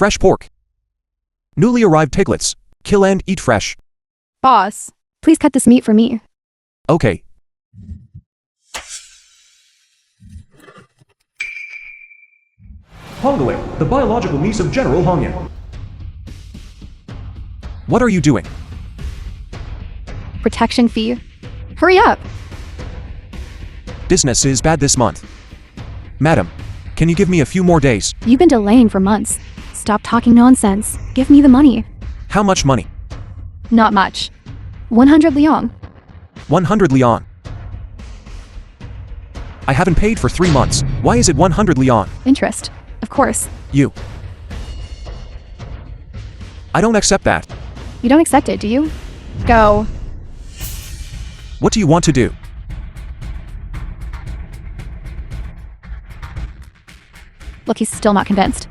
Fresh pork. Newly arrived piglets. Kill and eat fresh. Boss, please cut this meat for me. Okay. Hongling, the biological niece of General Hongyan. What are you doing? Protection fee. Hurry up! Business is bad this month. Madam, can you give me a few more days? You've been delaying for months. Stop talking nonsense. Give me the money. How much money? Not much. 100 liang. 100 liang. I haven't paid for 3 months. Why is it 100 liang? Interest. Of course. You. I don't accept that. You don't accept it, do you? Go. What do you want to do? Look, he's still not convinced.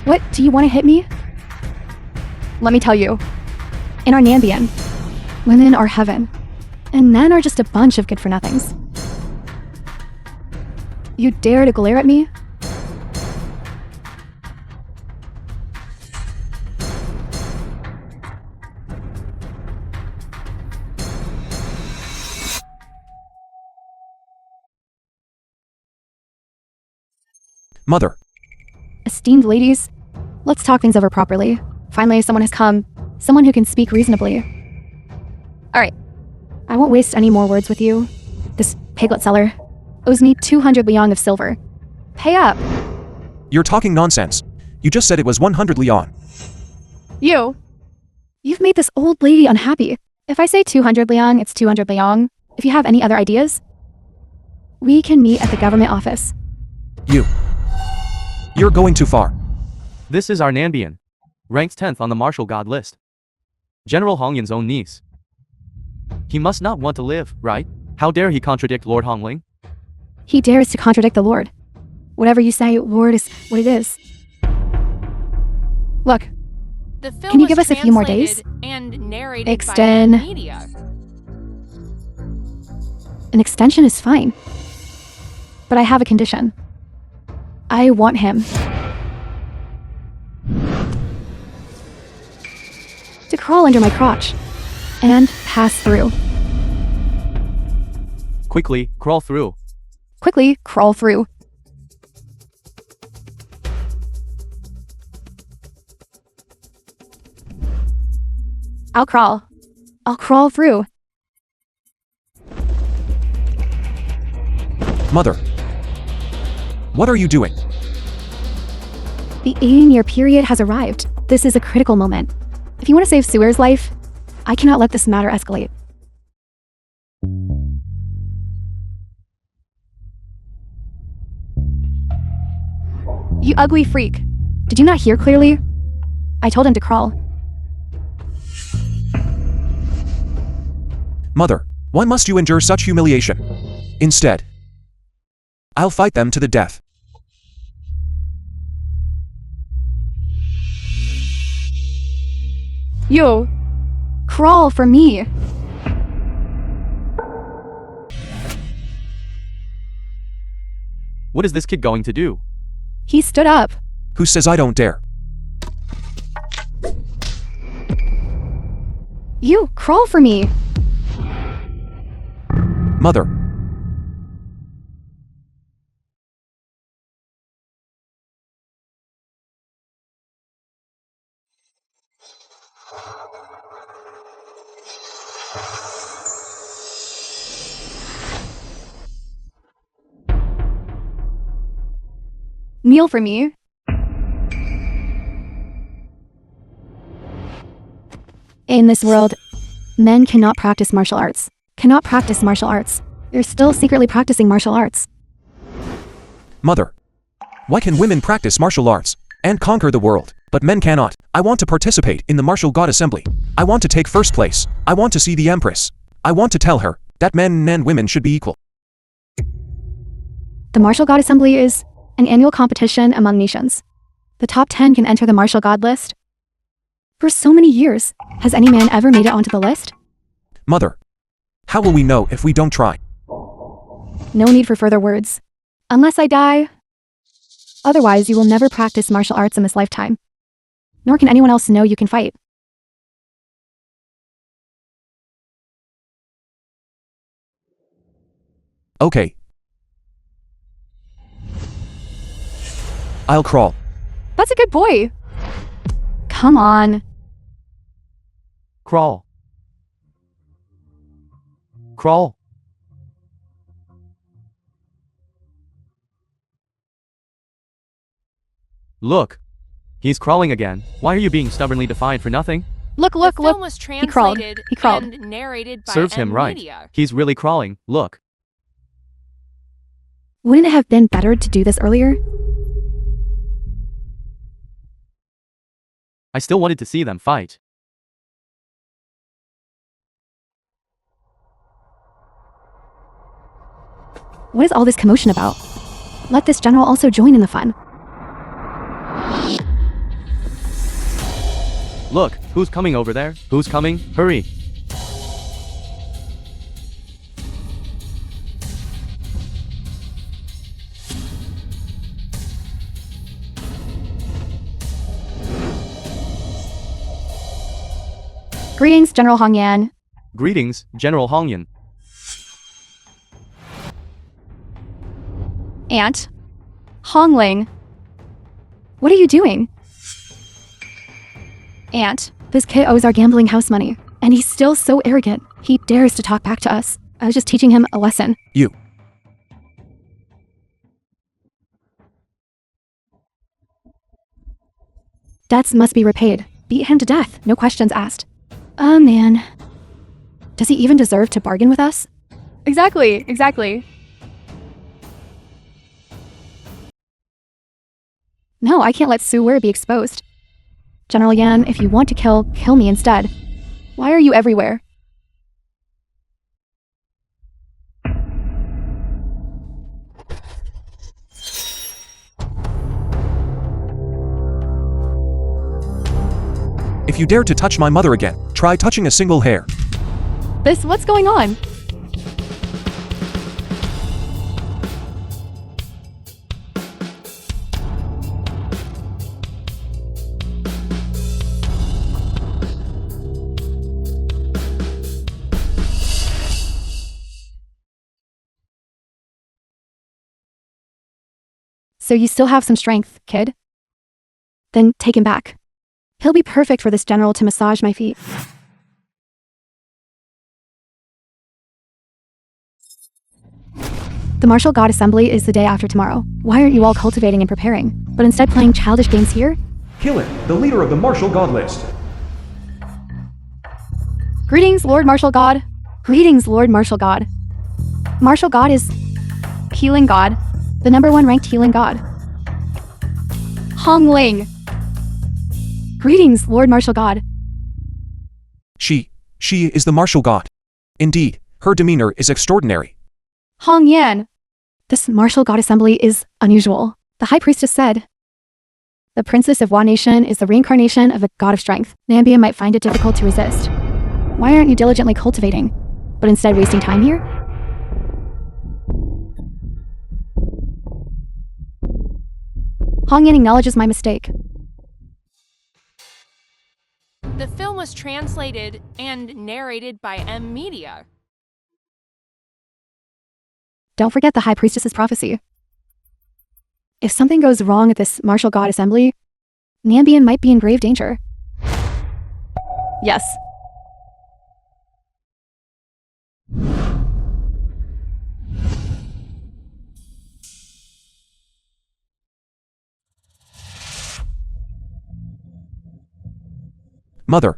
What? Do you want to hit me? Let me tell you. In our Nambian, women are heaven, and men are just a bunch of good-for-nothings. You dare to glare at me? Mother. Esteemed ladies, let's talk things over properly. Finally, someone has come. Someone who can speak reasonably. Alright. I won't waste any more words with you. This piglet seller owes me 200 liang of silver. Pay up! You're talking nonsense. You just said it was 100 liang. You've made this old lady unhappy. If I say 200 liang, it's 200 liang. If you have any other ideas, we can meet at the government office. You're going too far. This is our Nambian. Ranked 10th on the martial god list. General Hongyan's own niece. He must not want to live, right? How dare he contradict Lord Hongling? He dares to contradict the Lord. Whatever you say, Lord is what it is. Look, Can Can you give us a few more days? And narrated Extend. by the media. an extension is fine. But I have a condition. I want him to crawl under my crotch and pass through. Quickly, crawl through. Quickly crawl through. I'll crawl. I'll crawl through. Mother. What are you doing? The 18-year period has arrived. This is a critical moment. If you want to save Suer's life, I cannot let this matter escalate. You ugly freak. Did you not hear clearly? I told him to crawl. Mother, why must you endure such humiliation? Instead, I'll fight them to the death. You, crawl for me. What is this kid going to do? He stood up. Who says I don't dare? You, crawl for me. Mother. Kneel for me. In this world, men cannot practice martial arts. Cannot practice martial arts. They're still secretly practicing martial arts. Mother. Why can women practice martial arts and conquer the world, but men cannot? I want to participate in the martial god assembly. I want to take first place. I want to see the empress. I want to tell her that men and women should be equal. The martial god assembly is an annual competition among nations. The top 10 can enter the martial god list. For so many years, has any man ever made it onto the list? Mother. How will we know if we don't try? No need for further words. Unless I die, Otherwise, you will never practice martial arts in this lifetime. Nor can anyone else know you can fight. Okay. I'll crawl. That's a good boy. Come on. Crawl. Crawl. Look. He's crawling again. Why are you being stubbornly defiant for nothing? Look, The look, film look. was He crawled. translated He crawled. and narrated by Serves him M right. Media. He's really crawling. Look. Wouldn't it have been better to do this earlier? I still wanted to see them fight. What is all this commotion about? Let this general also join in the fun. Look, who's coming over there? Who's coming? Hurry. Greetings, General Hong Yan. Greetings, General Hongyan. Aunt. Hongling. What are you doing? Aunt, this kid owes our gambling house money, and he's still so arrogant. He dares to talk back to us. I was just teaching him a lesson. You. Debts must be repaid. Beat him to death, no questions asked. Oh man. Does he even deserve to bargain with us? Exactly. No, I can't let Su Wer be exposed. General Yan, if you want to kill me instead. Why are you everywhere? If you dare to touch my mother again, try touching a single hair. What's going on? So you still have some strength, kid? Then take him back. He'll be perfect for this general to massage my feet. The Martial God Assembly is the day after tomorrow. Why aren't you all cultivating and preparing, but instead playing childish games here? Kill him, the leader of the martial god list. Greetings, Lord Martial God. Greetings, Lord Martial God. Martial God is healing god, the #1 ranked healing god. Hong Ling. Greetings, Lord Martial God. She is the martial god. Indeed, her demeanor is extraordinary. Hong Yan. This Martial God Assembly is unusual. The High Priestess said, the Princess of Wa Nation is the reincarnation of a god of strength. Nambia might find it difficult to resist. Why aren't you diligently cultivating, but instead wasting time here? Hong Yan acknowledges my mistake. The film was translated and narrated by M Media. Don't forget the High Priestess's prophecy. If something goes wrong at this Martial God Assembly, Nambian might be in grave danger. Yes. Mother.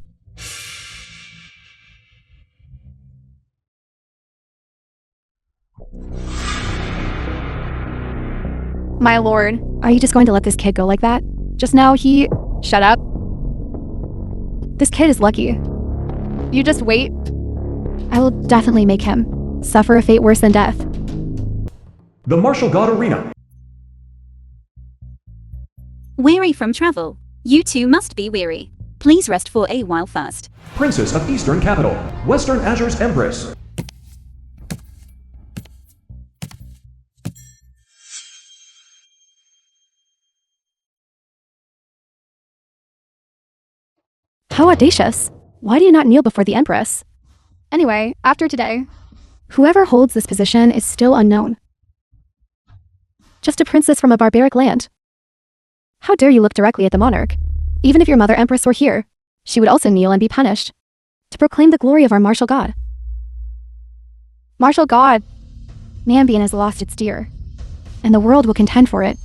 My lord, are you just going to let this kid go like that? Just now he... Shut up. This kid is lucky. You just wait. I will definitely make him suffer a fate worse than death. The martial god arena. Weary from travel. You too must be weary. Please rest for a while first. Princess of Eastern Capital, Western Azure's Empress. How audacious. Why do you not kneel before the Empress? Anyway, after today, whoever holds this position is still unknown. Just a princess from a barbaric land. How dare you look directly at the monarch? Even if your mother Empress were here, she would also kneel and be punished. To proclaim the glory of our martial god. Martial god! Nambian has lost its dear, and the world will contend for it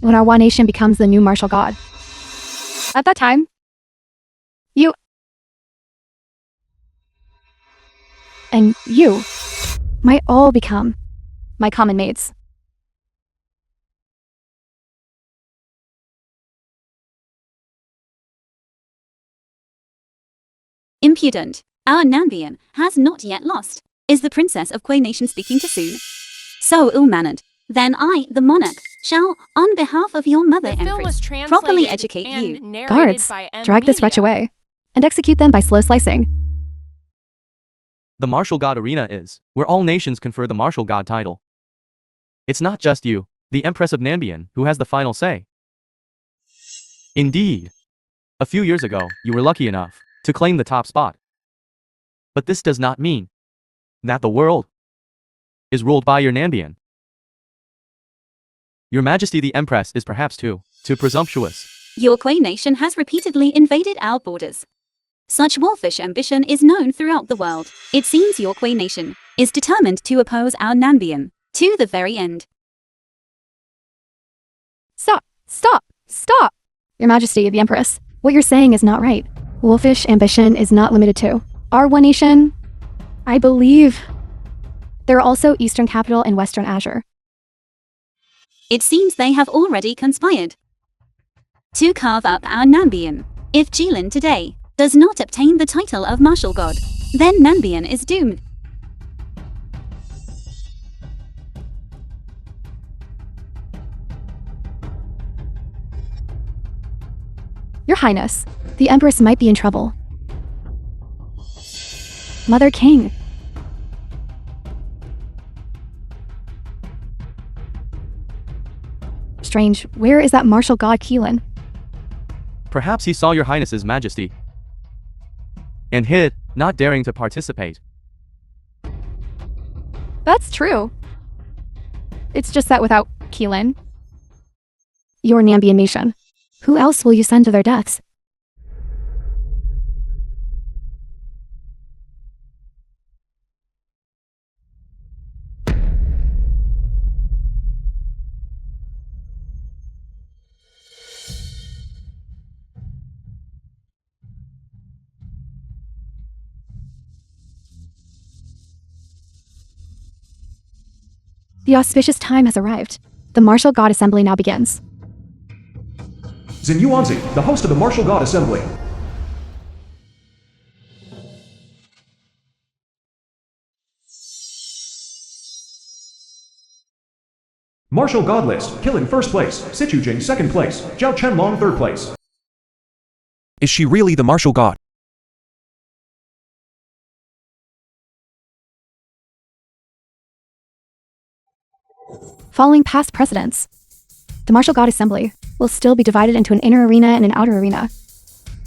when our one nation becomes the new martial god. At that time, you and you might all become my common mates. Impudent. Our Nambian has not yet lost. Is the princess of Quay Nation speaking too soon? So ill-mannered. Then I, the monarch, shall, on behalf of your mother The film Empress, was translated properly educate and you. narrated Guards, by M. drag this wretch Media. away and execute them by slow slicing. The martial god arena is where all nations confer the martial god title. It's not just you, the Empress of Nambian, who has the final say. Indeed. A few years ago, you were lucky enough to claim the top spot. But this does not mean that the world is ruled by your Nambian. Your Majesty the Empress is perhaps too presumptuous. Your Quay Nation has repeatedly invaded our borders. Such wolfish ambition is known throughout the world. It seems your Quay Nation is determined to oppose our Nambian to the very end. Stop! Stop! Stop! Your Majesty, the Empress, what you're saying is not right. Wolfish ambition is not limited to our one nation. I believe there are also Eastern Capital and Western Azure. It seems they have already conspired to carve up our Nambian. If Jilin today does not obtain the title of martial god, then Nambian is doomed. Your Highness, the Empress might be in trouble. Mother King. Strange, where is that martial god Keelan? Perhaps he saw your Highness's Majesty and hid, not daring to participate. That's true. It's just that without Keelan, your Nambian nation, who else will you send to their deaths? The auspicious time has arrived. The Martial God Assembly now begins. Xin Yuanzi, the host of the Martial God Assembly. Martial God list, Killing first place, Situ Jing second place, Zhao Chenlong third place. Is she really the martial god? Following past precedents, the Martial God Assembly will still be divided into an inner arena and an outer arena.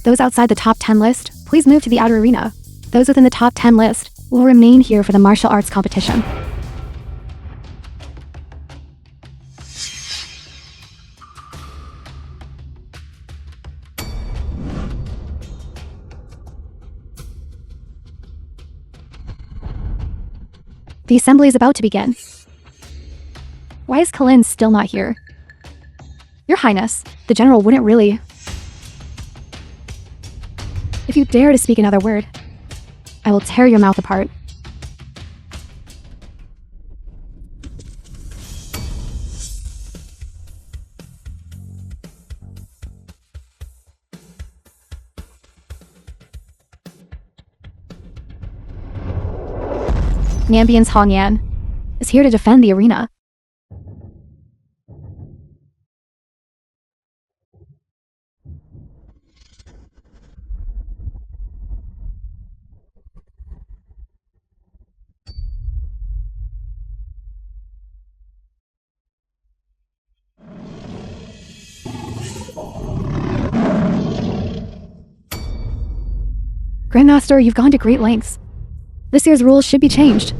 Those outside the top 10 list, please move to the outer arena. Those within the top 10 list will remain here for the martial arts competition. The assembly is about to begin. Why is Kalin still not here? Your Highness, the general wouldn't really. If you dare to speak another word, I will tear your mouth apart. Nambian's Hong Yan is here to defend the arena. Grandmaster, you've gone to great lengths. This year's rules should be changed.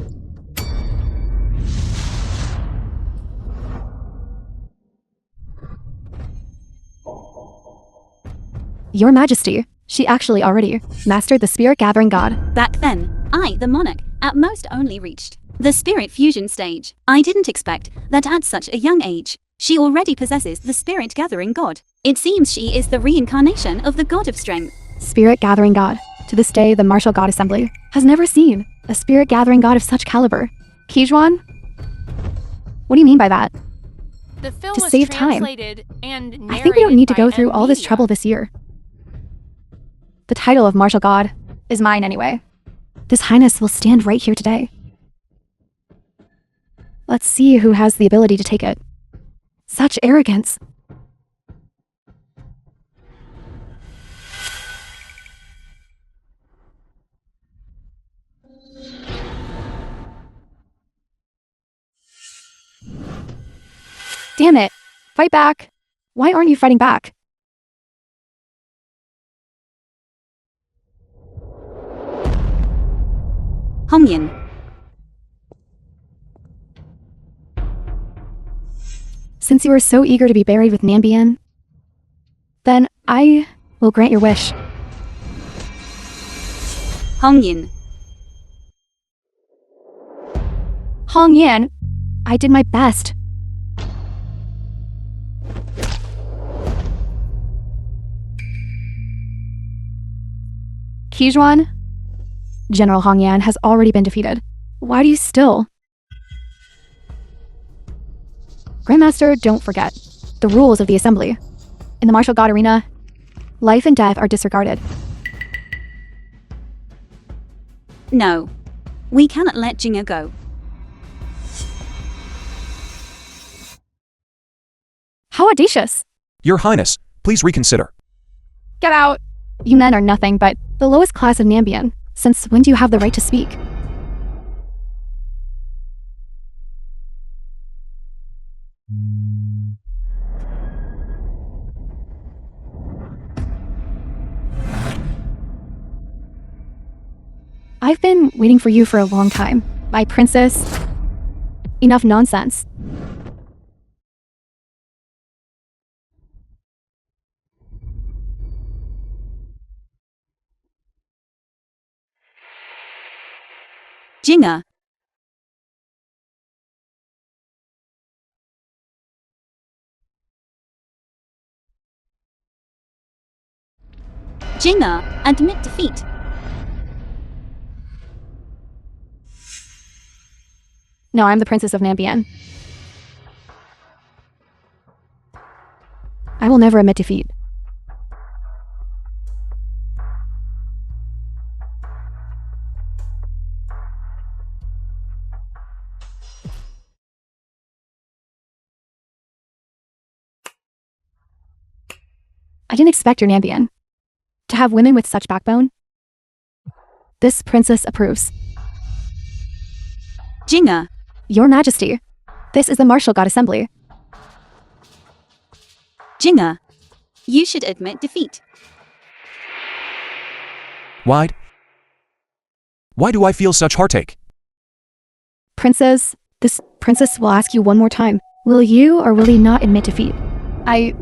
Your Majesty, she actually already mastered the spirit gathering god. Back then, I, the monarch, at most only reached the spirit fusion stage. I didn't expect that at such a young age, she already possesses the spirit gathering god. It seems she is the reincarnation of the god of strength. Spirit gathering god. To this day, the martial god assembly has never seen a spirit gathering god of such caliber. Kijuan? What do you mean by that? The film To was save time. translated and narrated I think we don't need to by go through all this NVIDIA. trouble this year. The title of martial god is mine anyway. His Highness will stand right here today. Let's see who has the ability to take it. Such arrogance. Damn it! Fight back! Why aren't you fighting back? Hongyan. Since you are so eager to be buried with Nambian, then I will grant your wish. Hongyan. Hong Yan, I did my best. Kijuan, General Hong Yan has already been defeated. Why do you still? Grandmaster, don't forget the rules of the assembly. In the martial god arena, life and death are disregarded. No. We cannot let Jinga go. How audacious! Your Highness, please reconsider. Get out! You men are nothing but the lowest class of Nambian. Since when do you have the right to speak? I've been waiting for you for a long time. My princess. Enough nonsense. Jinga. Jinga, admit defeat. No, I'm the princess of Nambian. I will never admit defeat. I didn't expect your Nambian to have women with such backbone. This princess approves. Jinga. Your Majesty, this is the martial god assembly. Jinga. You should admit defeat. Why do I feel such heartache? Princess, this princess will ask you one more time. Will you or will you not admit defeat? I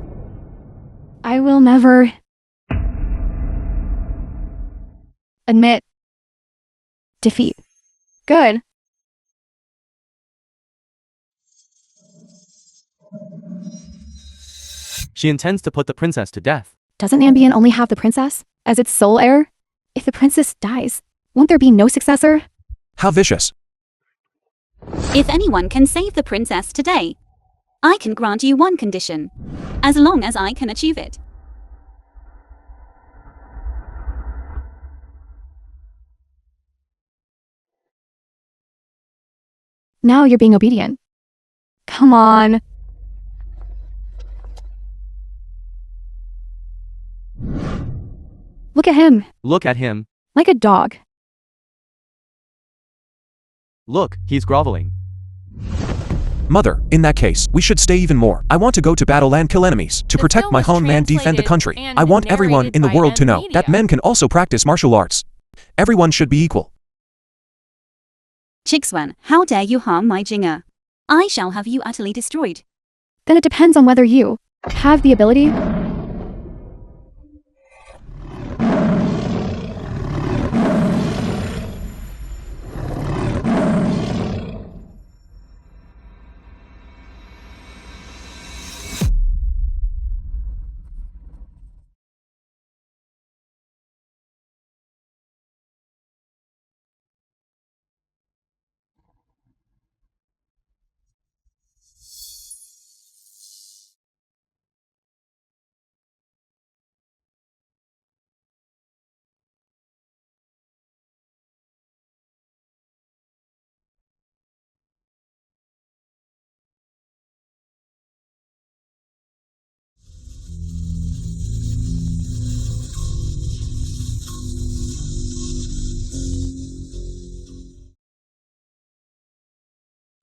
will never admit defeat. Good. She intends to put the princess to death. Doesn't Nambian only have the princess as its sole heir? If the princess dies, won't there be no successor? How vicious. If anyone can save the princess today, I can grant you one condition, as long as I can achieve it. Now you're being obedient. Come on. Look at him, Look at him. like a dog. Look, he's groveling. Mother, in that case, we should stay even more. I want to go to battle and kill enemies. To The protect film my was home and defend the translated country. and I want everyone in the narrated world by to know that NVIDIA. men can also practice martial arts. Everyone should be equal. Chixwan, how dare you harm my Jinger? I shall have you utterly destroyed. Then it depends on whether you have the ability.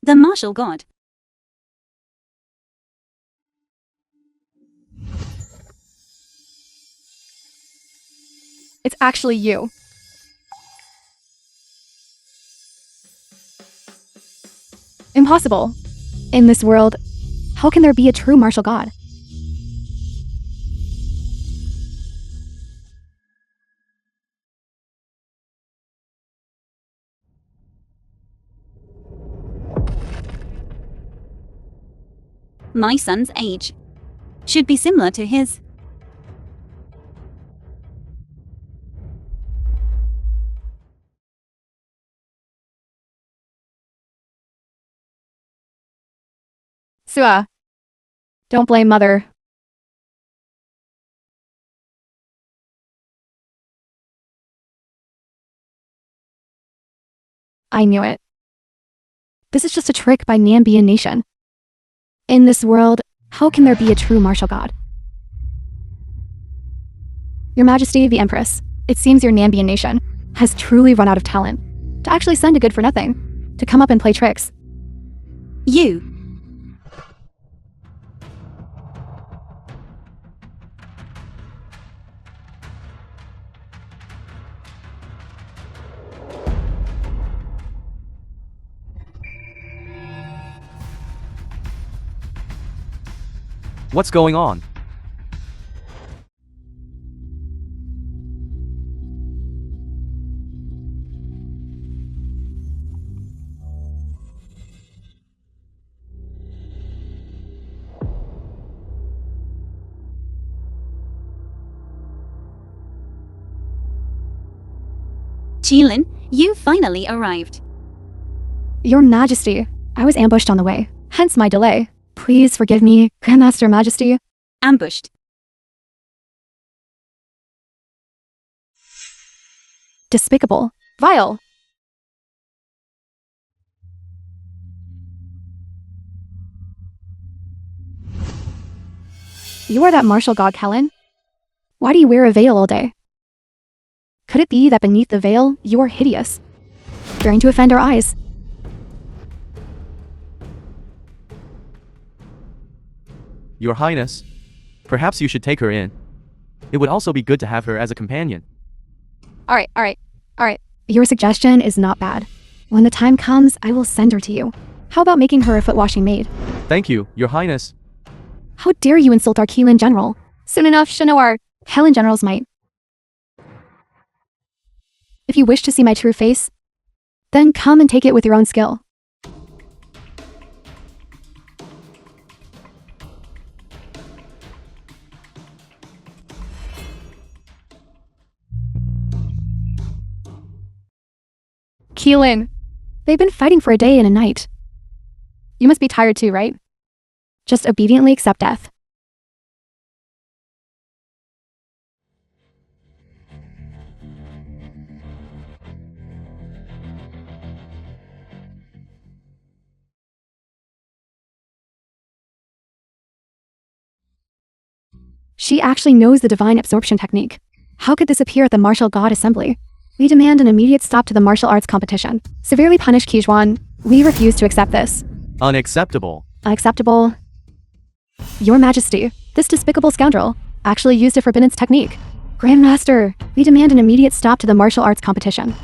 The martial god. It's actually you. Impossible. In this world, how can there be a true martial god? My son's age should be similar to his. Sua. Don't blame mother. I knew it. This is just a trick by Nambian Nation. In this world, how can there be a true martial god? Your Majesty, the Empress, it seems your Nambian Nation has truly run out of talent to actually send a good for nothing to come up and play tricks. You. What's going on? Jilin, you finally arrived. Your Majesty, I was ambushed on the way, hence my delay. Please forgive me, Grandmaster Majesty. Ambushed. Despicable. Vile. You are that martial god, Kellen? Why do you wear a veil all day? Could it be that beneath the veil, you are hideous, fearing to offend our eyes? Your Highness, perhaps you should take her in. It would also be good to have her as a companion. Alright. Your suggestion is not bad. When the time comes, I will send her to you. How about making her a foot washing maid? Thank you, Your Highness. How dare you insult our Keelan general? Soon enough, she'll know our Helen general's might. If you wish to see my true face, then come and take it with your own skill. Keelan, they've been fighting for a day and a night. You must be tired too, right? Just obediently accept death. She actually knows the divine absorption technique. How could this appear at the Martial God Assembly? We demand an immediate stop to the martial arts competition. Severely punish Kijwan. We refuse to accept this. Unacceptable. Unacceptable. Your Majesty, this despicable scoundrel actually used a forbidden technique. Grandmaster, we demand an immediate stop to the martial arts competition.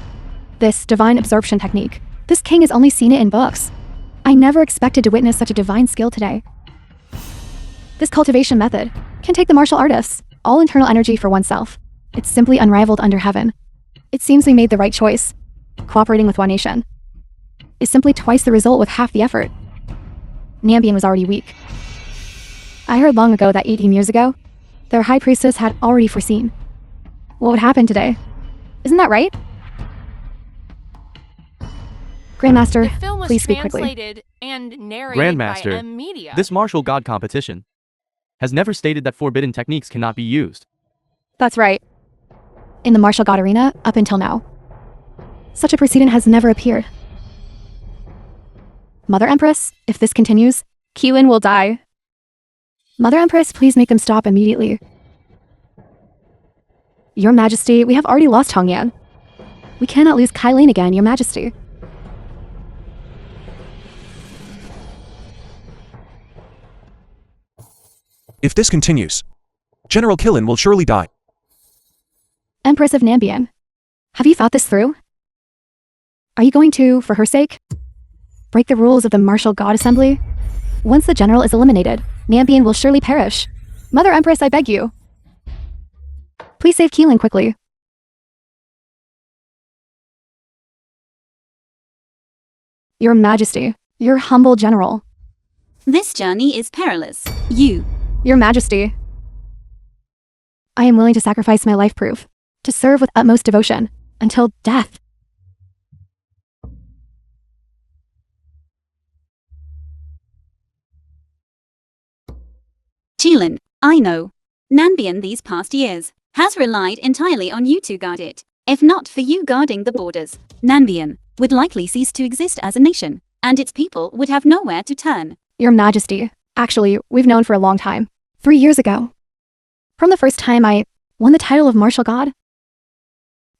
This divine absorption technique. This king has only seen it in books. I never expected to witness such a divine skill today. This cultivation method can take the martial artists, all internal energy for oneself. It's simply unrivaled under heaven. It seems we made the right choice. Cooperating with One Nation is simply twice the result with half the effort. Nambian was already weak. I heard long ago that 18 years ago, their high priestess had already foreseen what would happen today. Isn't that right? Grandmaster, The film was please speak quickly. translated and narrated Grandmaster, by M Media. This martial god competition has never stated that forbidden techniques cannot be used. That's right. In the martial god arena, up until now, such a precedent has never appeared. Mother Empress, if this continues, Keelan will die. Mother Empress, please make them stop immediately. Your Majesty, we have already lost Hongyan. We cannot lose Kylene again, Your Majesty. If this continues, General Killen will surely die. Empress of Nambian, have you thought this through? Are you going to, for her sake, break the rules of the martial god assembly? Once the general is eliminated, Nambian will surely perish. Mother Empress, I beg you. Please save Keelan quickly. Your Majesty, your humble general. This journey is perilous. Your Majesty. I am willing to sacrifice my life proof, to serve with utmost devotion, until death. Jilin, I know. Nambian these past years has relied entirely on you to guard it. If not for you guarding the borders, Nambian would likely cease to exist as a nation, and its people would have nowhere to turn. Your Majesty, actually, we've known for a long time. 3 years ago. From the first time I won the title of martial god,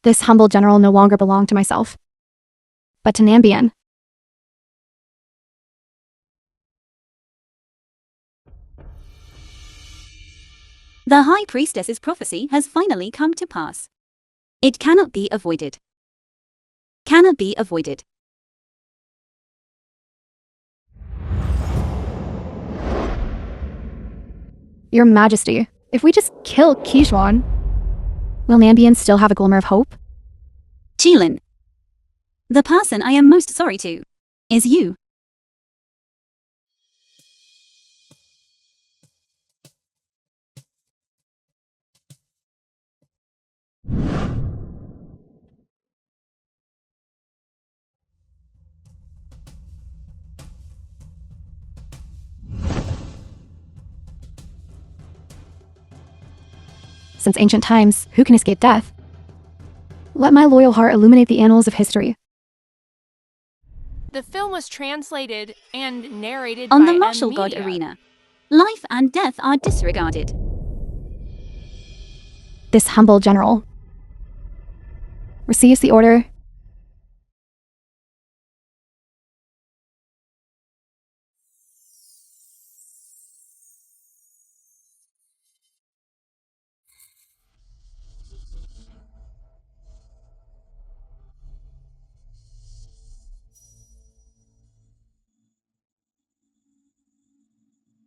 this humble general no longer belonged to myself, but to Nambian. The High Priestess's prophecy has finally come to pass. It cannot be avoided. Cannot be avoided. Your Majesty, if we just kill Qijuan, will Nambian still have a glimmer of hope? Jilin. The person I am most sorry to is you. Since ancient times, who can escape death? Let my loyal heart illuminate the annals of history. The film was translated and narrated On by the martial M god Media. arena, life and death are disregarded. This humble general receives the order.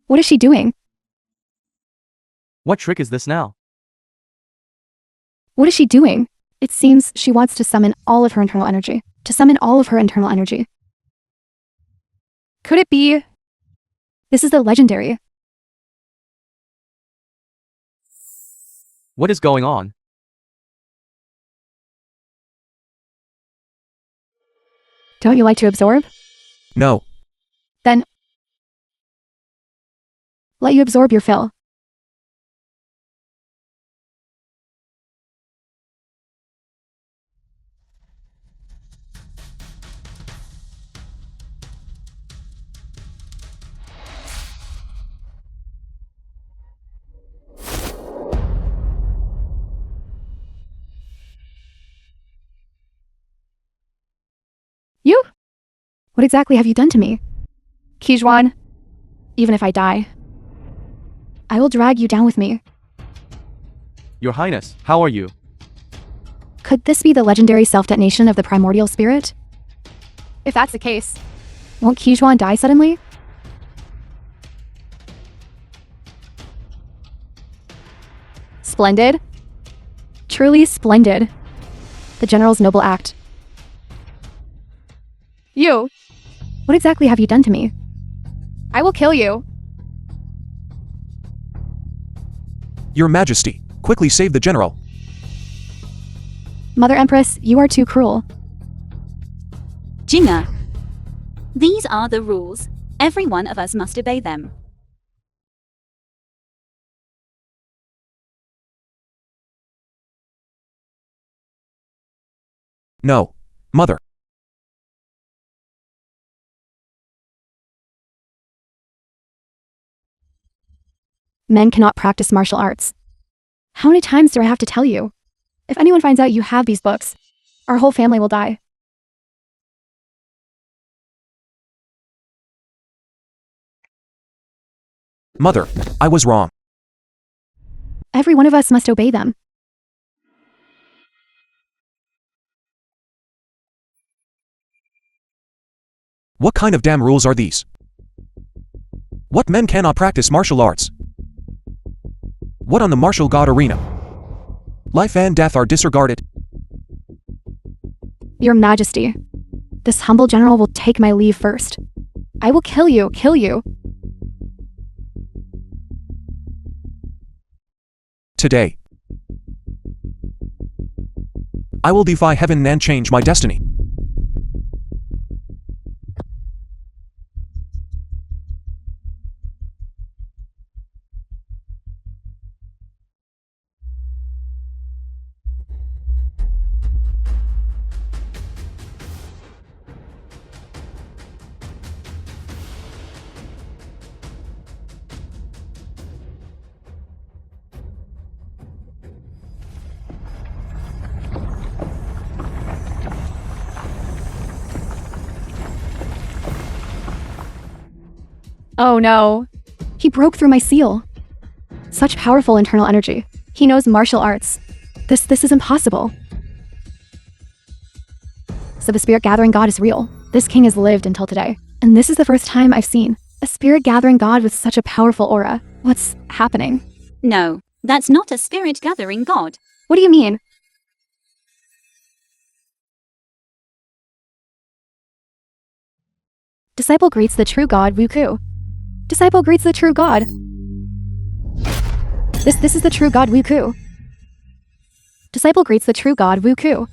What is she doing? What trick is this now? What is she doing? It seems she wants to summon all of her internal energy. To summon all of her internal energy. Could it be? This is the legendary. What is going on? Don't you like to absorb? No. Then let you absorb your fill. You? What exactly have you done to me? Qijuan, even if I die, I will drag you down with me. Your Highness, how are you? Could this be the legendary self-detonation of the primordial spirit? If that's the case, won't Qijuan die suddenly? Splendid. Truly splendid. The general's noble act. You! What exactly have you done to me? I will kill you. Your Majesty, quickly save the general. Mother Empress, you are too cruel. Jinga. These are the rules. Every one of us must obey them. No. Mother. Men cannot practice martial arts. How many times do I have to tell you? If anyone finds out you have these books, our whole family will die. Mother, I was wrong. Every one of us must obey them. What kind of damn rules are these? What men cannot practice martial arts? What on the martial god arena? Life and death are disregarded. Your Majesty, this humble general will take my leave first. I will kill you, kill you. Today, I will defy heaven and change my destiny. Oh no. He broke through my seal. Such powerful internal energy. He knows martial arts. This is impossible. So the spirit gathering god is real. This king has lived until today. And this is the first time I've seen a spirit gathering god with such a powerful aura. What's happening? No, that's not a spirit gathering god. What do you mean? Disciple greets the true god, wuku. Disciple greets the true god. This is the true god, wuku. Disciple greets the true god, wuku.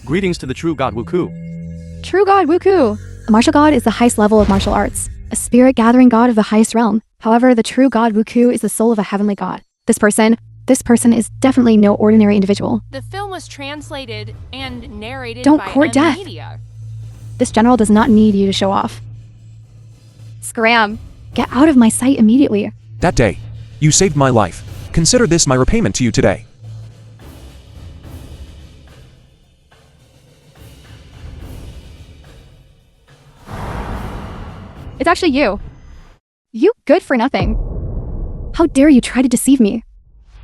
Greetings to the true god wuku. True god, wuku. A martial god is the highest level of martial arts, a spirit gathering god of the highest realm. However, the true god wuku is the soul of a heavenly god. This person is definitely no ordinary individual. The film was translated and narrated Don't by court death. Media. This general does not need you to show off. Scram! Get out of my sight immediately. That day, you saved my life. Consider this my repayment to you today. It's actually you. You good for nothing. How dare you try to deceive me?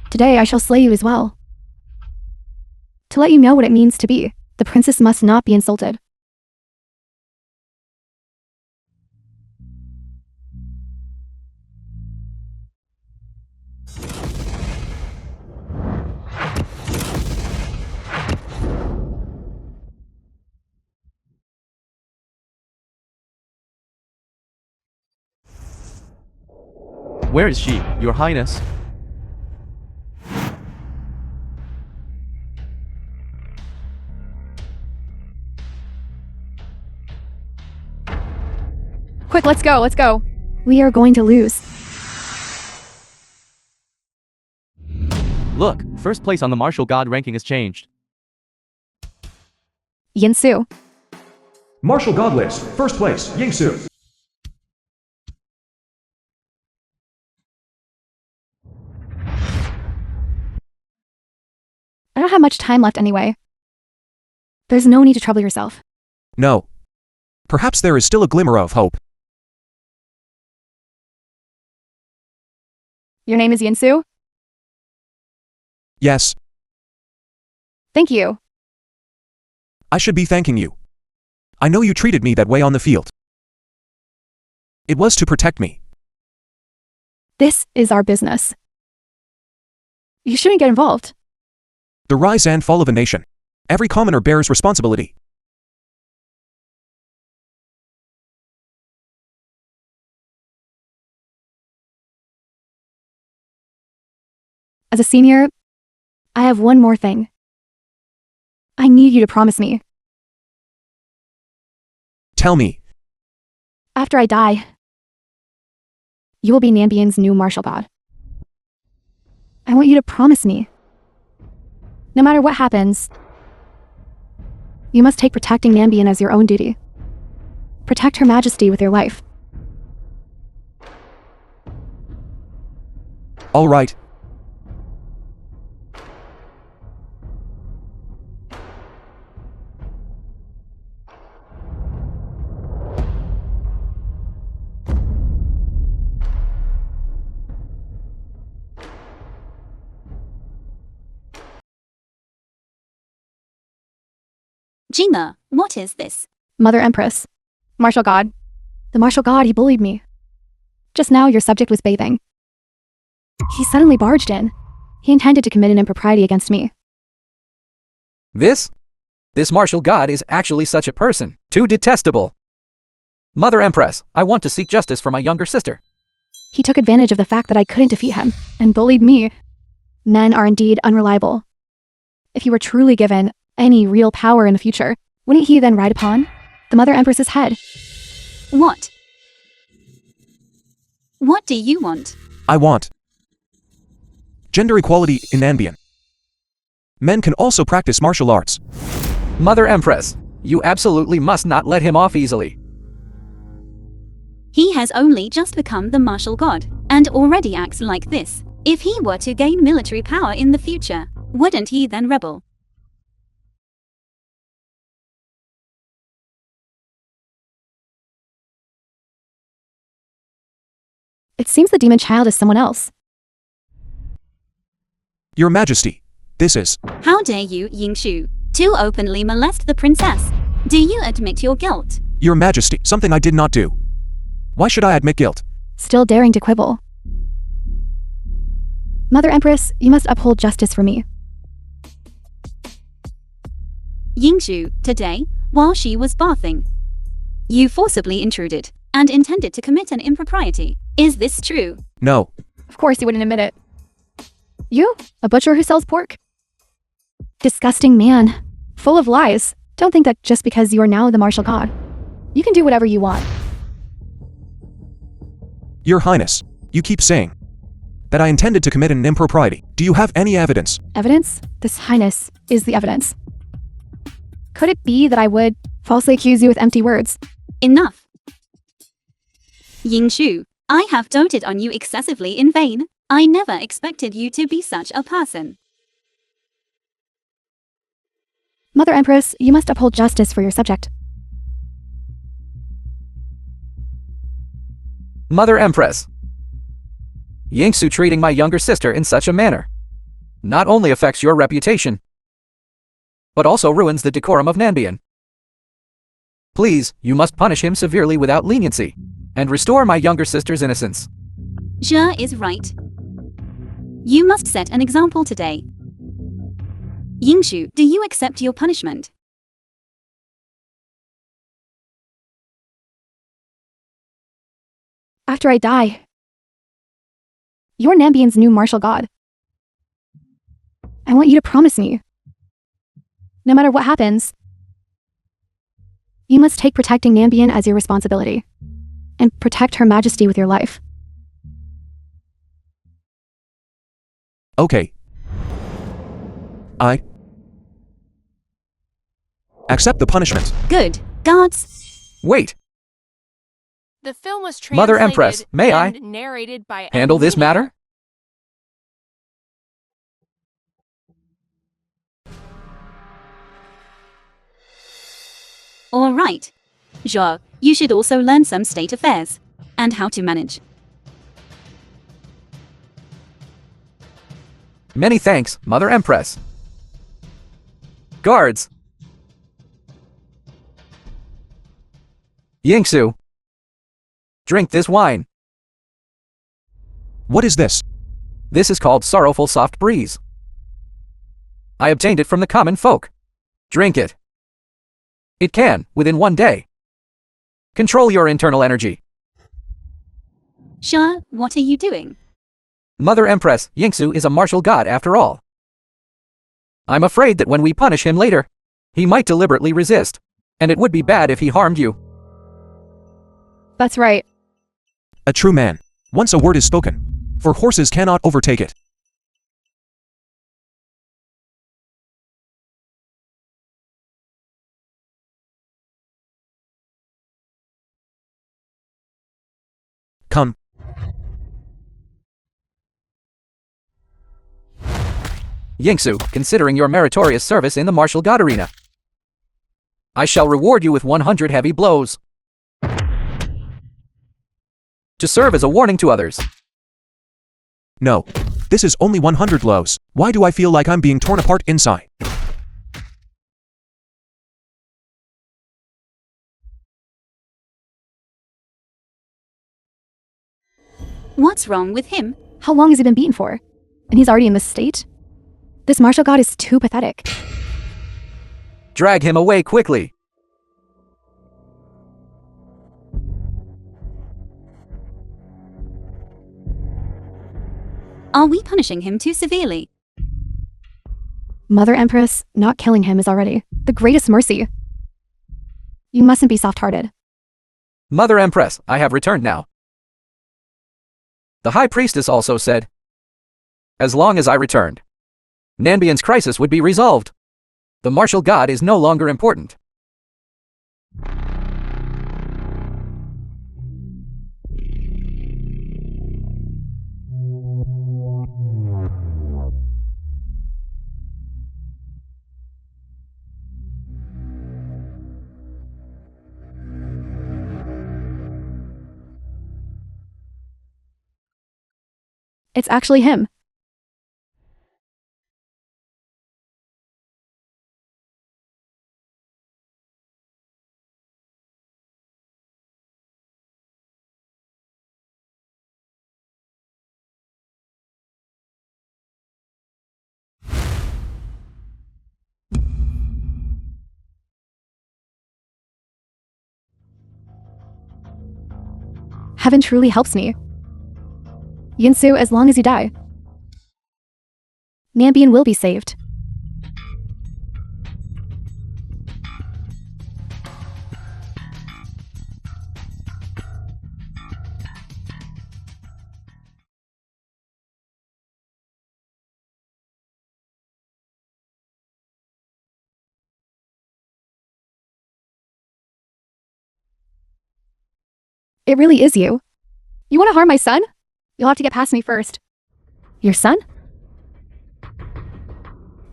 Today I shall slay you as well. To let you know what it means to be, the princess must not be insulted. Where is she, Your Highness? Quick, let's go, let's go. We are going to lose. Look, first place on the martial god ranking has changed. Yansu. Martial god list, first place, Yansu. I don't have much time left anyway. There's no need to trouble yourself. No. Perhaps there is still a glimmer of hope. Your name is Yansu? Yes, Thank you. I should be thanking you. I know you treated me that way on the field. It was to protect me. This is our business. You shouldn't get involved. The rise and fall of a nation. Every commoner bears responsibility. As a senior, I have one more thing. I need you to promise me. Tell me, After I die, you will be Nambian's new martial god. I want you to promise me. No matter what happens, you must take protecting Nambian as your own duty. Protect Her Majesty with your life. all right. Gina, what is this? Mother Empress. Martial god. The martial god, he bullied me. Just now, your subject was bathing. He suddenly barged in. He intended to commit an impropriety against me. This martial god is actually such a person. Too detestable. Mother Empress, I want to seek justice for my younger sister. He took advantage of the fact that I couldn't defeat him, and bullied me. Men are indeed unreliable. If he were truly given any real power in the future, wouldn't he then ride upon the Mother Empress's head? What? What do you want? I want gender equality in Nambian. Men can also practice martial arts. Mother Empress, you absolutely must not let him off easily. He has only just become the martial god, and already acts like this. If he were to gain military power in the future, wouldn't he then rebel? It seems the demon child is someone else. Your Majesty, this is... How dare you, Yanshu, to openly molest the princess? Do you admit your guilt? Your Majesty, something I did not do. Why should I admit guilt? Still daring to quibble. Mother Empress, you must uphold justice for me. Yanshu, today, while she was bathing, you forcibly intruded and intended to commit an impropriety. Is this true? No. Of course you wouldn't admit it. You? A butcher who sells pork? Disgusting man. Full of lies. Don't think that just because you are now the martial god, you can do whatever you want. Your Highness, you keep saying that I intended to commit an impropriety. Do you have any evidence? Evidence? This highness is the evidence. Could it be that I would falsely accuse you with empty words? Enough. Yanshu, I have doted on you excessively in vain. I never expected you to be such a person. Mother Empress, you must uphold justice for your subject. Mother Empress, Yansu treating my younger sister in such a manner not only affects your reputation, but also ruins the decorum of Nambian. Please, you must punish him severely without leniency, and restore my younger sister's innocence. Zhe is right. You must set an example today. Yanshu, do you accept your punishment? After I die, you're Nambian's new martial god. I want you to promise me. No matter what happens, you must take protecting Nambian as your responsibility, and protect Her Majesty with your life. Okay. I accept the punishment. Good. Guards. Wait, The film was translated Mother Empress, may I and narrated by handle this matter? All right. Zhe, you should also learn some state affairs and how to manage. Many thanks, Mother Empress. Guards! Yansu, drink this wine. What is this? This is called Sorrowful Soft Breeze. I obtained it from the common folk. Drink it. It can, within 1 day, control your internal energy. Sha, what are you doing? Mother Empress, Yansu is a martial god after all. I'm afraid that when we punish him later, he might deliberately resist, and it would be bad if he harmed you. That's right. A true man. Once a word is spoken, for horses cannot overtake it. Come. Yansu, considering your meritorious service in the martial god arena, I shall reward you with 100 heavy blows to serve as a warning to others. No. This is only 100 blows. Why do I feel like I'm being torn apart inside? What's wrong with him? How long has he been beaten for? And he's already in this state? This martial god is too pathetic. Drag him away quickly. Are we punishing him too severely? Mother Empress, not killing him is already the greatest mercy. You mustn't be soft-hearted. Mother Empress, I have returned now. The High Priestess also said, as long as I returned, Nanbian's crisis would be resolved. The martial god is no longer important. It's actually him. Heaven truly helps me. Yansu, as long as you die, Nanbian will be saved. It really is you. You want to harm my son? You'll have to get past me first. Your son?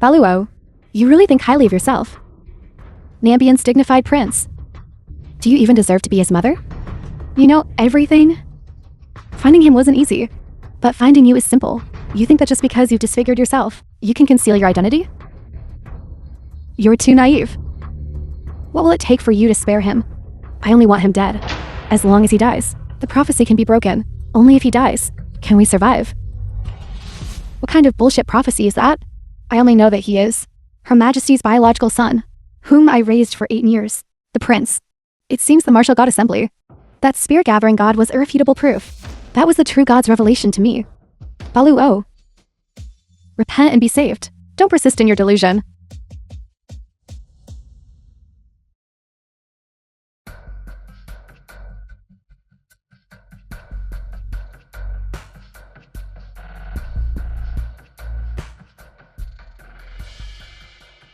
Baluo, you really think highly of yourself. Nanbian's dignified prince. Do you even deserve to be his mother? You know everything? Finding him wasn't easy, but finding you is simple. You think that just because you've disfigured yourself, you can conceal your identity? You're too naive. What will it take for you to spare him? I only want him dead. As long as he dies, the prophecy can be broken. Only if he dies can we survive. What kind of bullshit prophecy is that? I only know that he is Her Majesty's biological son, whom I raised for 8 years, the prince. It seems the martial god assembly. That spear-gathering god was irrefutable proof. That was the true god's revelation to me. Baluo. Repent and be saved. Don't persist in your delusion.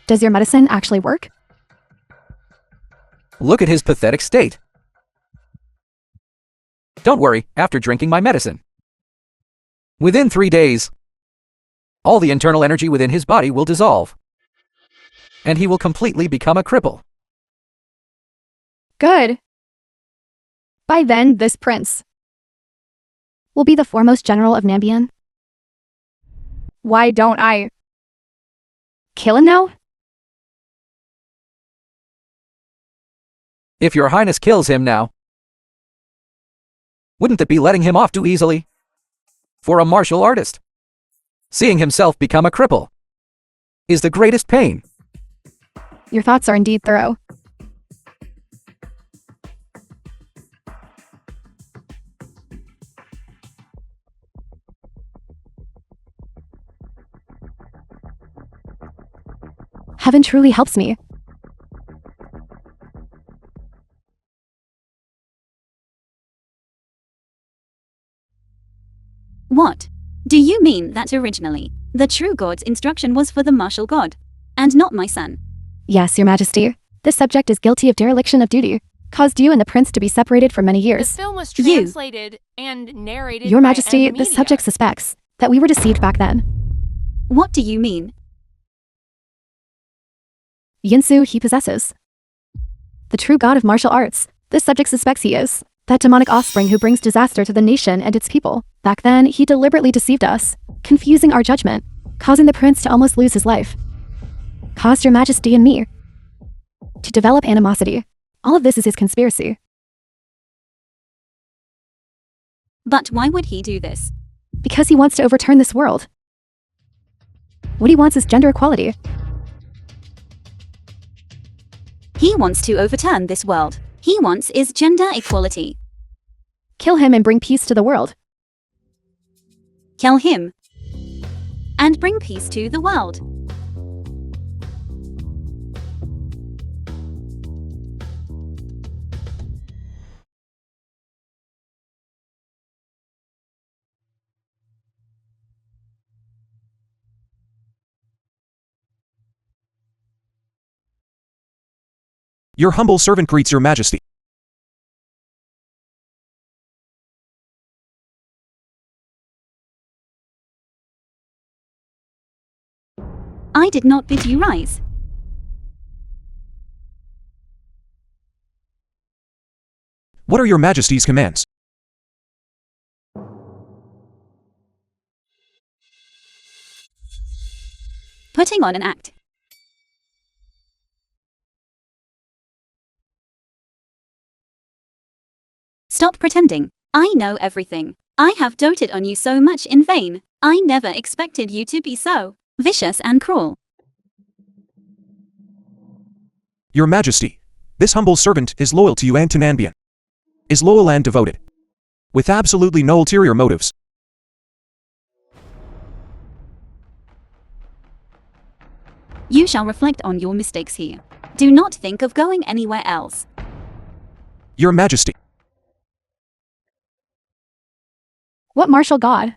Does your medicine actually work? Look at his pathetic state. Don't worry, after drinking my medicine, within 3 days, all the internal energy within his body will dissolve, and he will completely become a cripple. Good. By then, this prince will be the foremost general of Nanbian. Why don't I kill him now? If your highness kills him now, wouldn't that be letting him off too easily? For a martial artist, seeing himself become a cripple is the greatest pain. Your thoughts are indeed thorough. Heaven truly helps me. What? Do you mean that originally, the true god's instruction was for the martial god, and not my son? Yes, Your Majesty. This subject is guilty of dereliction of duty, caused you and the prince to be separated for many The years. film was translated and narrated Your by Majesty, M. this Media. subject suspects that we were deceived back then. What do you mean? Yansu he possesses. The true god of martial arts. This subject suspects he is. That demonic offspring who brings disaster to the nation and its people. Back then, he deliberately deceived us, confusing our judgment, causing the prince to almost lose his life. Caused Your Majesty and me to develop animosity. All of this is his conspiracy. But why would he do this? Because he wants to overturn this world. What he wants is gender equality. He wants to overturn this world. He wants is gender equality. Kill him and bring peace to the world. Kill him. And bring peace to the world. Your humble servant greets Your Majesty. I did not bid you rise. What are Your Majesty's commands? Putting on an act. Stop pretending. I know everything. I have doted on you so much in vain. I never expected you to be so vicious and cruel. Your Majesty, this humble servant is loyal to you and to Nanbian. Is loyal and devoted. With absolutely no ulterior motives. You shall reflect on your mistakes here. Do not think of going anywhere else. Your Majesty. What martial god?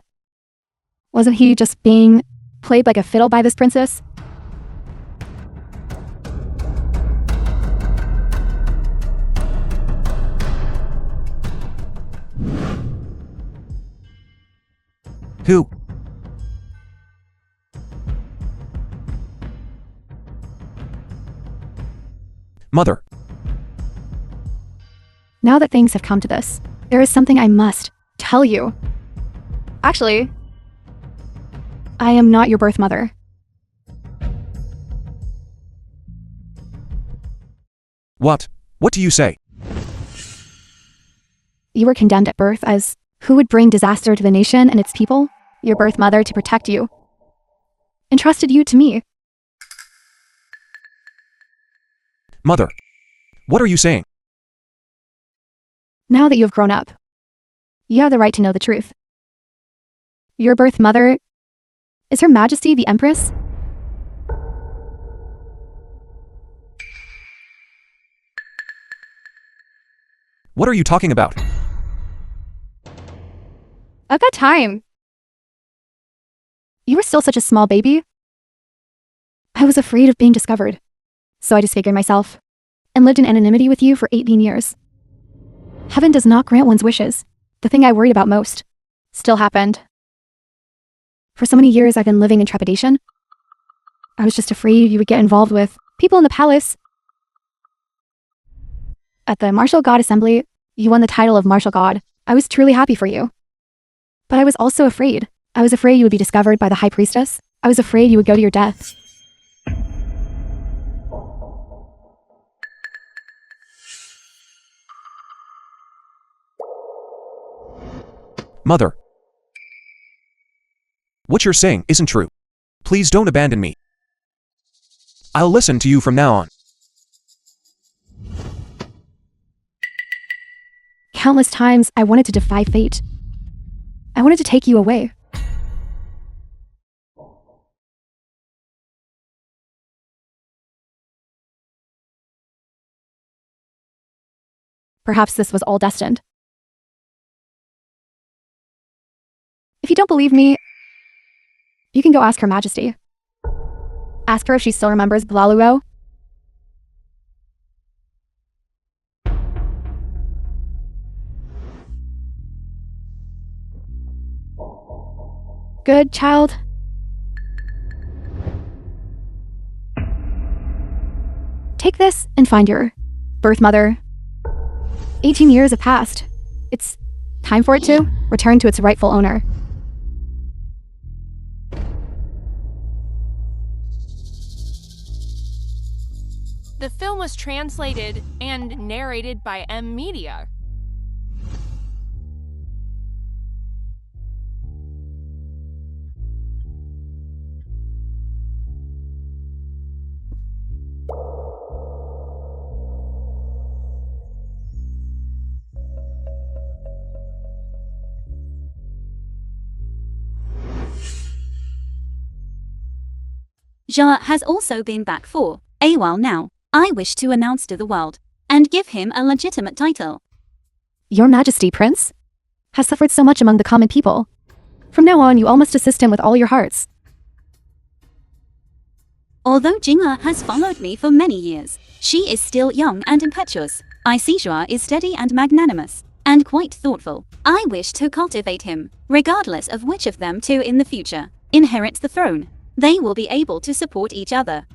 Wasn't he just being played like a fiddle by this princess? Who? Mother. Now that things have come to this, there is something I must tell you. Actually, I am not your birth mother. What? What do you say? You were condemned at birth as who would bring disaster to the nation and its people? Your birth mother to protect you. Entrusted you to me. Mother. What are you saying? Now that you have grown up, you have the right to know the truth. Your birth mother is Her Majesty the Empress? What are you talking about? I've got time. You were still such a small baby. I was afraid of being discovered, so I disfigured myself and lived in anonymity with you for 18 years. Heaven does not grant one's wishes. The thing I worried about most still happened. For so many years, I've been living in trepidation. I was just afraid you would get involved with people in the palace. At the Martial God Assembly, you won the title of Martial God. I was truly happy for you. But I was also afraid I was afraid you would be discovered by the High Priestess. I was afraid you would go to your death. Mother. What you're saying isn't true. Please don't abandon me. I'll listen to you from now on. Countless times I wanted to defy fate. I wanted to take you away. Perhaps this was all destined. If you don't believe me, you can go ask Her Majesty. Ask her if she still remembers Blaluo. Good, child. Take this and find your birth mother. 18 years have passed. It's time for it to return to its rightful owner. The film was translated and narrated by M Media. Ja has also been back for a while now. I wish to announce to the world and give him a legitimate title. Your Majesty, Prince, has suffered so much among the common people. From now on, you all must assist him with all your hearts. Although Jinga has followed me for many years, she is still young and impetuous. I see Jua is steady and magnanimous, and quite thoughtful. I wish to cultivate him, regardless of which of them two in the future inherits the throne. They will be able to support each other.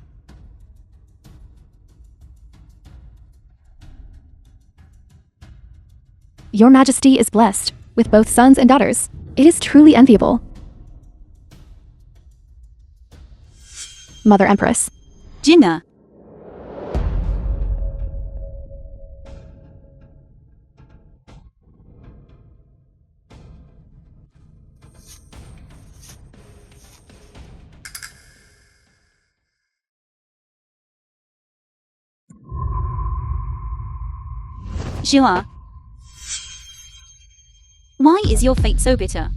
Your Majesty is blessed with both sons and daughters. It is truly enviable. Mother Empress. Jinga. Jua. Why is your fate so bitter?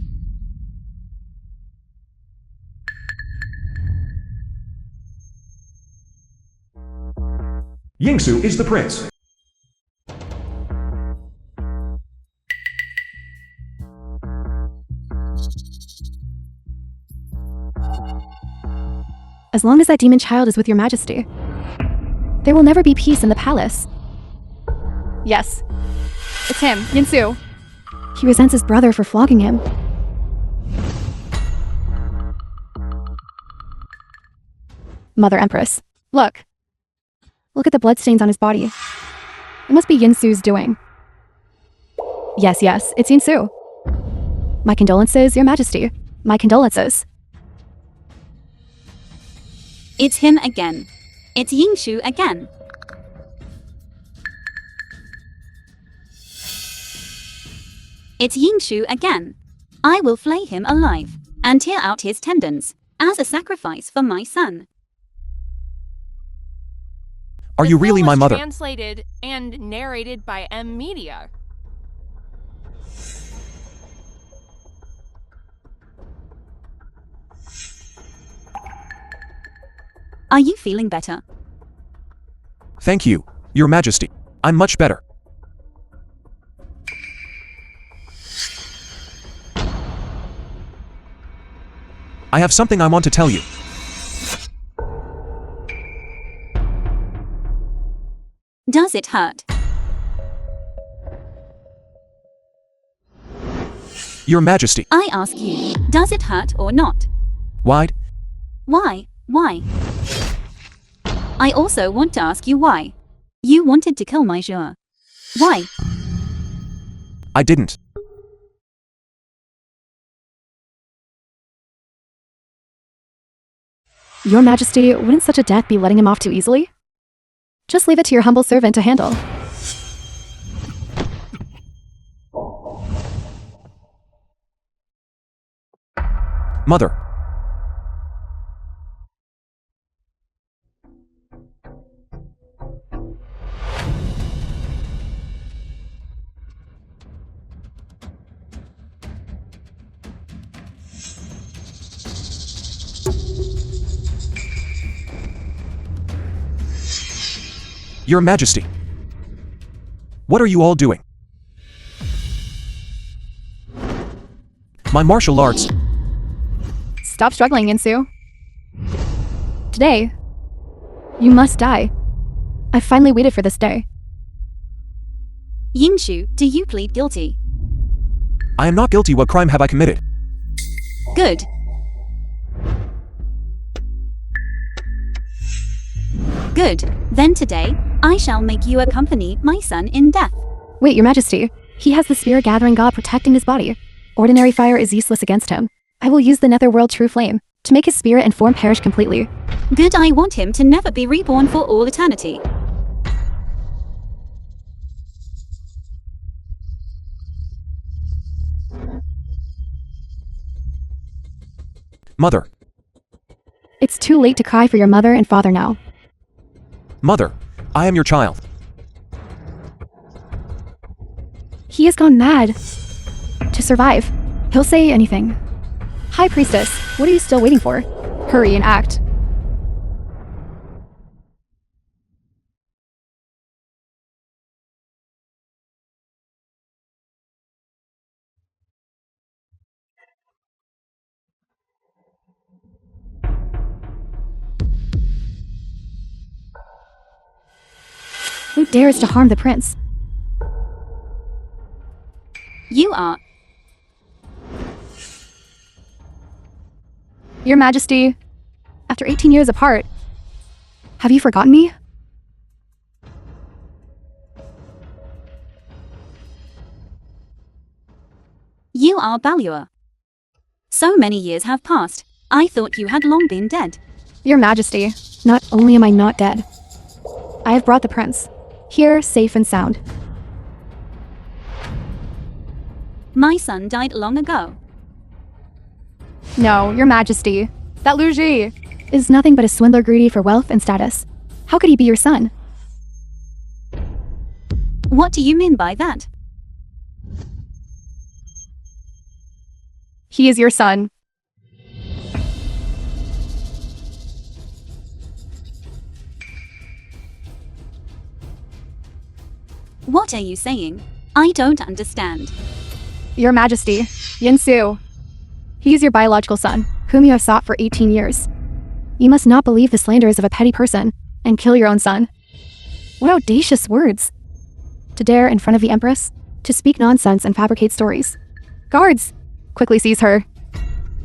Yansu is the prince. As long as that demon child is with your Majesty, there will never be peace in the palace. Yes, it's him, Yansu. He resents his brother for flogging him. Mother Empress, look. Look at the bloodstains on his body. It must be Yansu's doing. Yes, it's Yansu. My condolences, Your Majesty. My condolences. It's him again. It's Yingshu again. It's Yingshu again. I will flay him alive and tear out his tendons as a sacrifice for my son. Are you really my mother? The film was translated and narrated by M Media. Are you feeling better? Thank you, Your Majesty. I'm much better. I have something I want to tell you. Does it hurt? Your Majesty. I ask you, does it hurt or not? Why? Why? Why? I also want to ask you why. You wanted to kill my Jua. Why? I didn't. Your Majesty, wouldn't such a death be letting him off too easily? Just leave it to your humble servant to handle. Mother. Your Majesty. What are you all doing? My martial arts. Stop struggling, Yansu. Today, you must die. I finally waited for this day. Yansu, do you plead guilty? I am not guilty. What crime have I committed? Good. Good. Then today, I shall make you accompany my son in death. Wait, Your Majesty. He has the spirit-gathering god protecting his body. Ordinary fire is useless against him. I will use the netherworld true flame to make his spirit and form perish completely. Good, I want him to never be reborn for all eternity. Mother. It's too late to cry for your mother and father now. Mother, I am your child. He has gone mad. To survive, he'll say anything. High Priestess, what are you still waiting for? Hurry and act. Who dares to harm the prince? You are. Your Majesty, after 18 years apart, have you forgotten me? You are Balua. So many years have passed. I thought you had long been dead. Your Majesty, not only am I not dead, I have brought the prince, here safe and sound. My son died long ago. No, Your Majesty, that Luigi is nothing but a swindler greedy for wealth and status. How could he be your son? What do you mean by that? He is your son. What are you saying? I don't understand. Your Majesty, Yansu. He is your biological son, whom you have sought for 18 years. You must not believe the slanders of a petty person and kill your own son. What audacious words! To dare in front of the Empress, to speak nonsense and fabricate stories. Guards! Quickly seize her.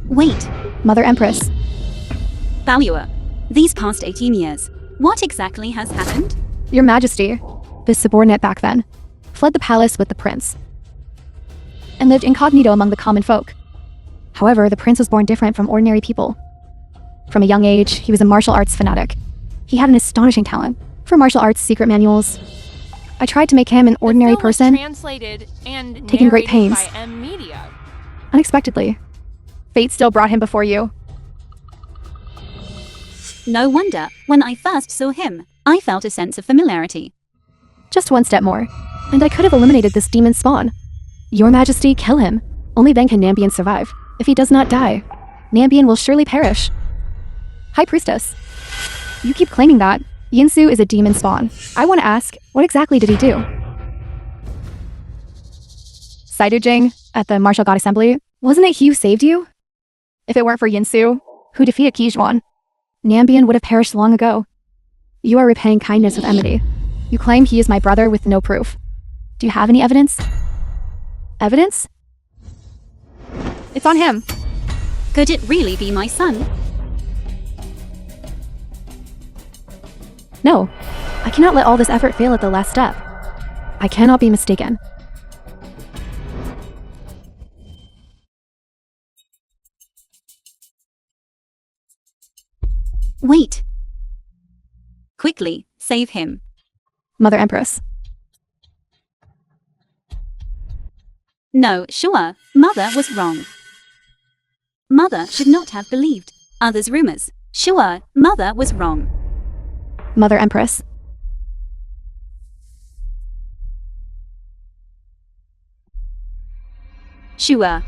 Wait. Mother Empress. Balua. These past 18 years, what exactly has happened? Your Majesty, the subordinate back then, fled the palace with the prince and lived incognito among the common folk. However, the prince was born different from ordinary people. From a young age, he was a martial arts fanatic. He had an astonishing talent for martial arts secret manuals. I tried to make him an ordinary person, Translated and taking great narrated pains. by M Media. Unexpectedly. Fate still brought him before you. No wonder, when I first saw him, I felt a sense of familiarity. Just one step more, and I could have eliminated this demon spawn. Your Majesty, kill him. Only then can Nambian survive. If he does not die, Nambian will surely perish. High Priestess, you keep claiming that Yansu is a demon spawn. I want to ask, what exactly did he do? Saidujing, at the Martial God Assembly, wasn't it he who saved you? If it weren't for Yansu, who defeated Kijuan, Nambian would have perished long ago. You are repaying kindness with enmity. You claim he is my brother with no proof. Do you have any evidence? Evidence? It's on him. Could it really be my son? No, I cannot let all this effort fail at the last step. I cannot be mistaken. Wait. Quickly, save him. Mother Empress. No, sure, Mother was wrong. Mother should not have believed others' rumors. Sure, Mother was wrong. Mother Empress. Sure.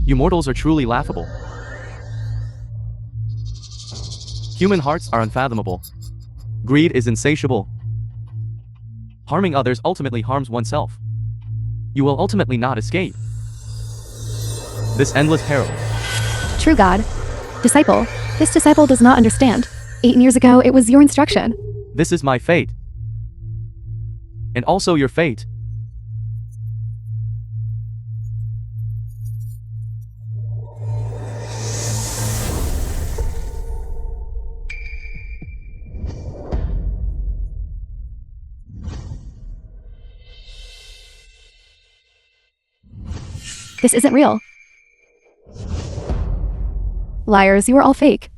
You mortals are truly laughable. Human hearts are unfathomable. Greed is insatiable. Harming others ultimately harms oneself. You will ultimately not escape this endless peril. True God. Disciple. This disciple does not understand. 8 years ago, it was your instruction. This is my fate. And also your fate. This isn't real. Liars, you are all fake.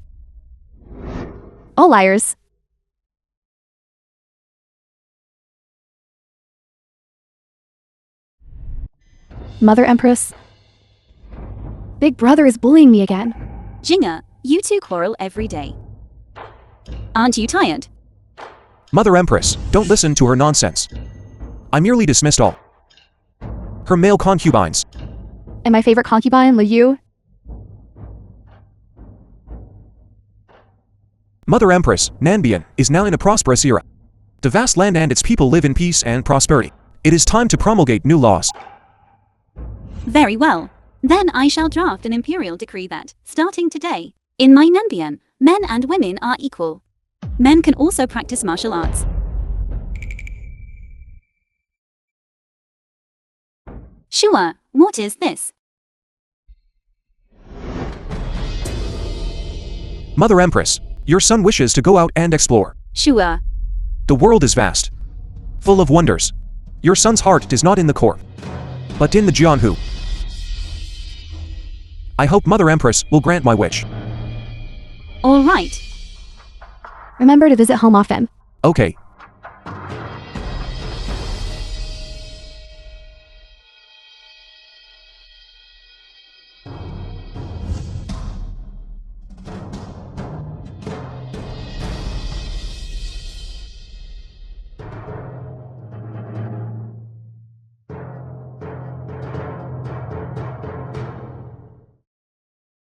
All liars. Mother Empress. Big Brother is bullying me again. Jinger, you two quarrel every day. Aren't you tired? Mother Empress, don't listen to her nonsense. I merely dismissed all her male concubines. And my favorite concubine, Liu. Mother Empress, Nanbian, is now in a prosperous era. The vast land and its people live in peace and prosperity. It is time to promulgate new laws. Very well. Then I shall draft an imperial decree that, starting today, in my Nanbian, men and women are equal. Men can also practice martial arts. Sure, what is this? Mother Empress, your son wishes to go out and explore. Sure. The world is vast, full of wonders. Your son's heart is not in the court, but in the Jianhu. I hope Mother Empress will grant my wish. All right. Remember to visit home often. Okay,